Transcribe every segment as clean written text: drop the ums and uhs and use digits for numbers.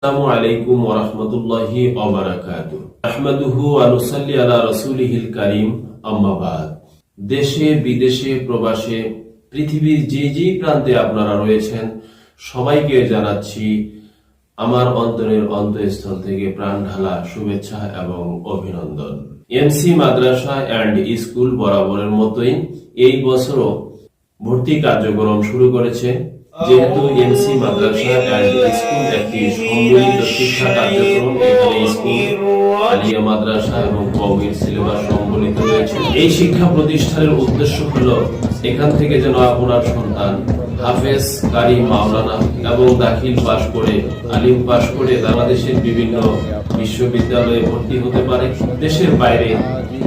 আসসালামু আলাইকুম ওয়া রাহমাতুল্লাহি ওয়া বারাকাতুহু। আহমাদুহু ওয়া নুসাল্লি আলা রাসূলিহিল কারীম, আম্মা বাদ। দেশে বিদেশে প্রবাসে পৃথিবীর যে প্রান্তে আপনারা রয়েছেন সবাইকে জানাচ্ছি আমার অন্তরের অন্তঃস্থল থেকে প্রাণ ঢালা শুভেচ্ছা এবং অভিনন্দন। এমসি মাদ্রাসা এন্ড স্কুল বরাবরের মতোই এই বছরও ভর্তি কার্যক্রম শুরু করেছে। যেহেতু এমসি মাদ্রাসা এন্ড স্কুল একটি সম্মিলিত শিক্ষা কার্যক্রম, এখানে স্কুল, আলিয়া মাদ্রাসা এবং কওমির সিলেবাস সম্মিলিত রয়েছে। এই শিক্ষা প্রতিষ্ঠানের উদ্দেশ্য হলো এখান থেকে যেন আপনার সন্তান হাফেজ, কারি, মাওলানা এবং দাখিল পাশ করে, আলিম পাশ করে বাংলাদেশের বিভিন্ন বিশ্ববিদ্যালয়ে ভর্তি হতে পারে। দেশের বাইরে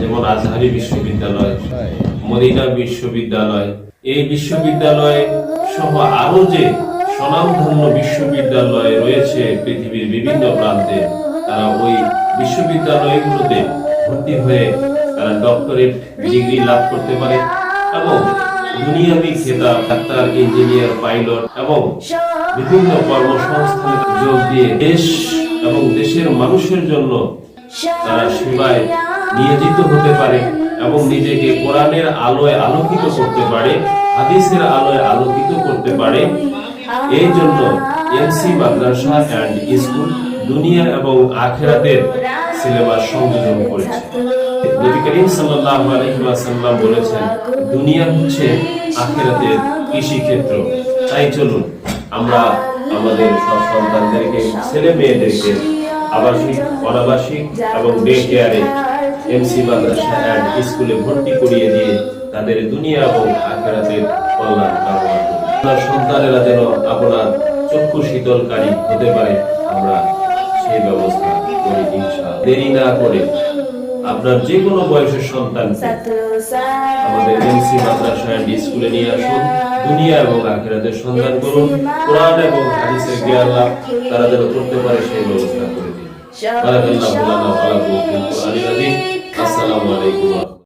যেমন আজহারি বিশ্ববিদ্যালয়, মদিনা বিশ্ববিদ্যালয়, এই বিশ্ববিদ্যালয় সহ আরো যে স্বনামধন্য বিশ্ববিদ্যালয় রয়েছে পৃথিবীর বিভিন্ন প্রান্তে, তারা ওই বিশ্ববিদ্যালয়গুলোতে ভর্তি হয়ে তারা ডক্টরেট ডিগ্রি লাভ করতে পারে এবং দুনিয়াবি খেতাব, ডাক্তার, ইঞ্জিনিয়ার, পাইলট এবং বিভিন্ন কর্মসংস্থানে যোগ দিয়ে দেশ এবং দেশের মানুষের জন্য তারা সেবায় নিয়োজিত হতে পারে এবং নিজেকে কোরআনের আলোয় আলোকিত করতে পারে, হাদিসের আলোয় আলোকিত করতে পারে। এই জন্য এমসি মাদ্রাসা এন্ড স্কুল দুনিয়া এবং আখিরাতের সিলেবাস সংযোজন করেছে। নবী করিম সাল্লাল্লাহু আলাইহি ওয়াসাল্লাম বলেছেন, দুনিয়া হচ্ছে আখিরাতের কৃষি ক্ষেত্র। তাই চলুন আমরা আমাদের সব সন্তানদেরকে, ছেলে মেয়েদেরকে আবাসিক, অনাবাসিক এবং ডে কেয়ারে এমসি মাদ্রাসা এন্ড স্কুলে ভর্তি করিয়ে দিয়ে তাদের দুনিয়া এবং আখিরাতের কল্যাণ কামনা করি। আপনার সন্তানেরা যেন আপনার চক্ষু শীতলকারী হতে পারে, আমরা সেই ব্যবস্থা করি ইনশাআল্লাহ। দেরি না করে আপনার যে কোনো বয়সের সন্তানকে আমাদের এমসি মাদ্রাসা এন্ড স্কুলে নিয়ে আসুন, দুনিয়া এবং আখিরাতের সন্ধান করুন, কোরআন এবং হাদিসের জ্ঞান লাভ তারা যেন করতে পারে সেই ব্যবস্থা করে দিন। বারাকাল্লাহু লানা ওয়া লাকুম ফিল কোরআনিল আযীম। আসসালামু আলাইকুম।